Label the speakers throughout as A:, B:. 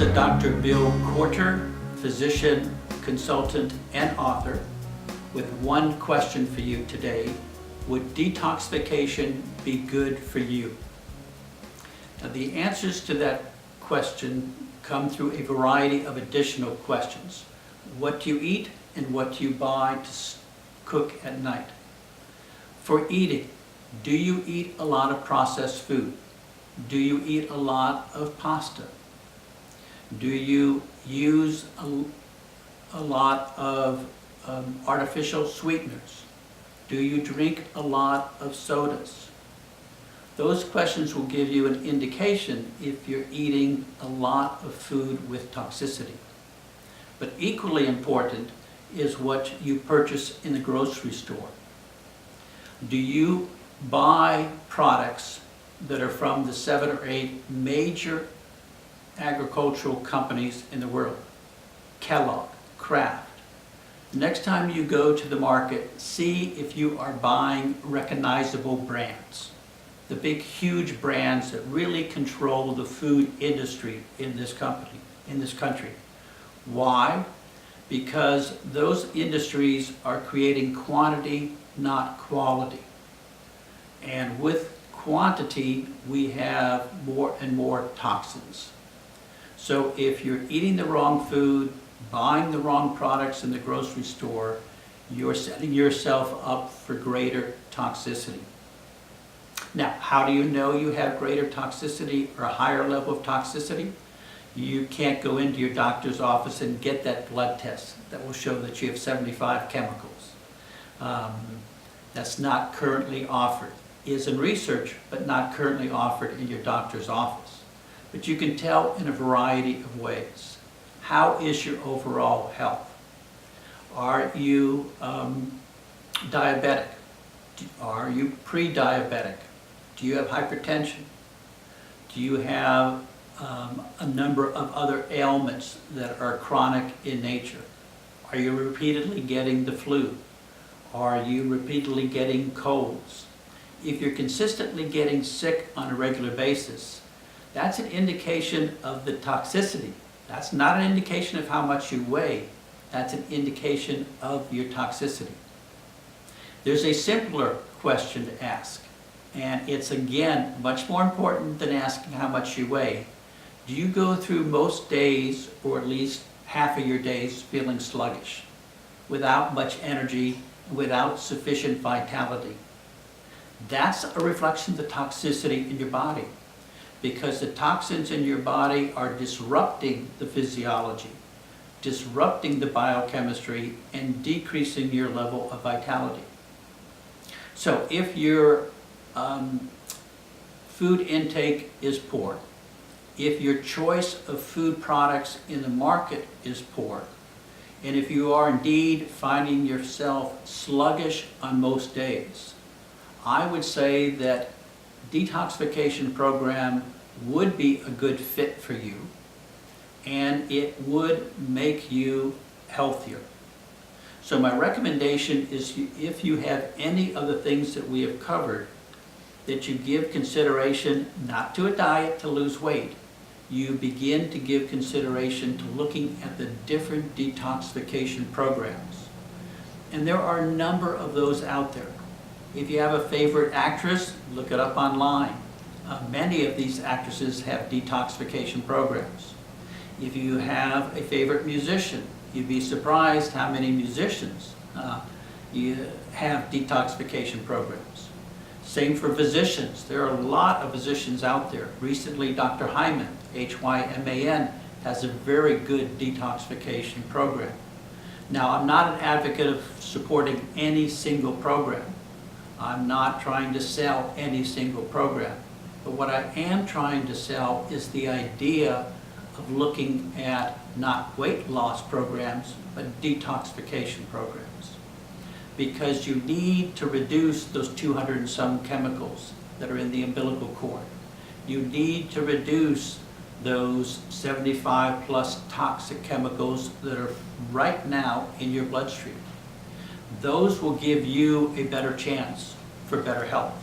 A: Dr. Bill Corter, physician, consultant, and author, with one question for you today. Would detoxification be good for you? Now, the answers to that question come through a variety of additional questions. What do you eat and what do you buy to cook at night? For eating, do you eat a lot of processed food? Do you eat a lot of pasta? Do you use a lot of artificial sweeteners? Do you drink a lot of sodas? Those questions will give you an indication if you're eating a lot of food with toxicity. But equally important is what you purchase in the grocery store. Do you buy products that are from the 7 or 8 major agricultural companies in the world? Kellogg, Kraft. Next time you go to the market, see if you are buying recognizable brands. The big, huge brands that really control the food industry in this country. Why? Because those industries are creating quantity, not quality. And with quantity, we have more and more toxins. So if you're eating the wrong food, buying the wrong products in the grocery store, you're setting yourself up for greater toxicity. Now, how do you know you have greater toxicity or a higher level of toxicity? You can't go into your doctor's office and get that blood test that will show that you have 75 chemicals. That's not currently offered. It is in research, but not currently offered in your doctor's office. But you can tell in a variety of ways. How is your overall health? Are you diabetic? Are you pre-diabetic? Do you have hypertension? Do you have a number of other ailments that are chronic in nature? Are you repeatedly getting the flu? Are you repeatedly getting colds? If you're consistently getting sick on a regular basis, that's an indication of the toxicity. That's not an indication of how much you weigh. That's an indication of your toxicity. There's a simpler question to ask, and it's again much more important than asking how much you weigh. Do you go through most days, or at least half of your days, feeling sluggish, without much energy, without sufficient vitality? That's a reflection of the toxicity in your body, because the toxins in your body are disrupting the physiology, disrupting the biochemistry, and decreasing your level of vitality. So if your food intake is poor, if your choice of food products in the market is poor, and if you are indeed finding yourself sluggish on most days, I would say that detoxification program would be a good fit for you, and it would make you healthier. So my recommendation is, if you have any of the things that we have covered, that you give consideration not to a diet to lose weight. You begin to give consideration to looking at the different detoxification programs. And there are a number of those out there. If you have a favorite actress, look it up online. Many of these actresses have detoxification programs. If you have a favorite musician, you'd be surprised how many musicians you have detoxification programs. Same for physicians. There are a lot of physicians out there. Recently, Dr. Hyman, Hyman, has a very good detoxification program. Now, I'm not an advocate of supporting any single program. I'm not trying to sell any single program. But what I am trying to sell is the idea of looking at not weight loss programs, but detoxification programs. Because you need to reduce those 200 and some chemicals that are in the umbilical cord. You need to reduce those 75 plus toxic chemicals that are right now in your bloodstream. Those will give you a better chance for better health.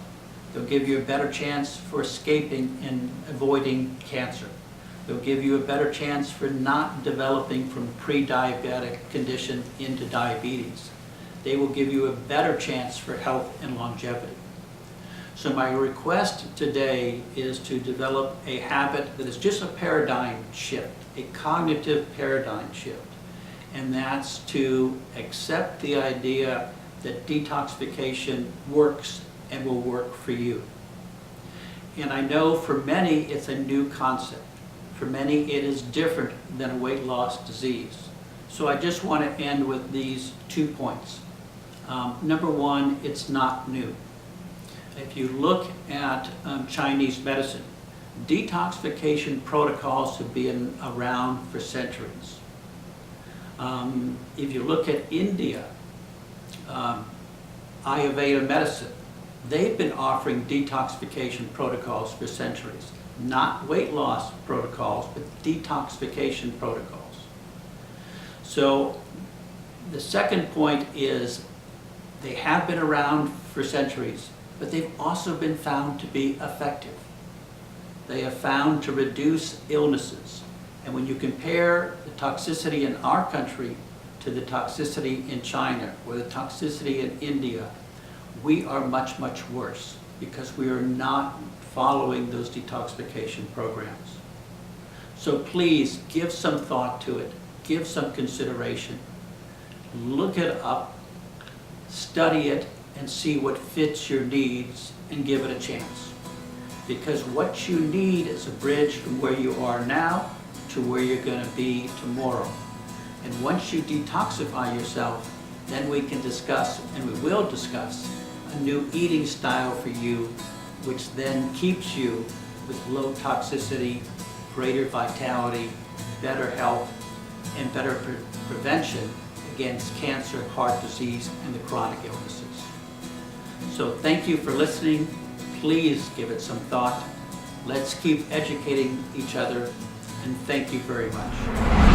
A: They'll give you a better chance for escaping and avoiding cancer. They'll give you a better chance for not developing from pre-diabetic condition into diabetes. They will give you a better chance for health and longevity. So my request today is to develop a habit that is just a paradigm shift, a cognitive paradigm shift. And that's to accept the idea that detoxification works and will work for you. And I know for many it's a new concept. For many it is different than a weight loss disease. So I just want to end with these 2 points. Number one, it's not new. If you look at Chinese medicine, detoxification protocols have been around for centuries. If you look at India, Ayurveda medicine, they've been offering detoxification protocols for centuries. Not weight loss protocols, but detoxification protocols. So the second point is they have been around for centuries, but they've also been found to be effective. They have found to reduce illnesses. And when you compare the toxicity in our country to the toxicity in China or the toxicity in India, we are much, much worse because we are not following those detoxification programs. So please give some thought to it, give some consideration, look it up, study it, and see what fits your needs and give it a chance. Because what you need is a bridge from where you are now to where you're going to be tomorrow. And once you detoxify yourself, then we can discuss, and we will discuss, a new eating style for you, which then keeps you with low toxicity, greater vitality, better health, and better prevention against cancer, heart disease, and the chronic illnesses. So thank you for listening. Please give it some thought. Let's keep educating each other, and thank you very much.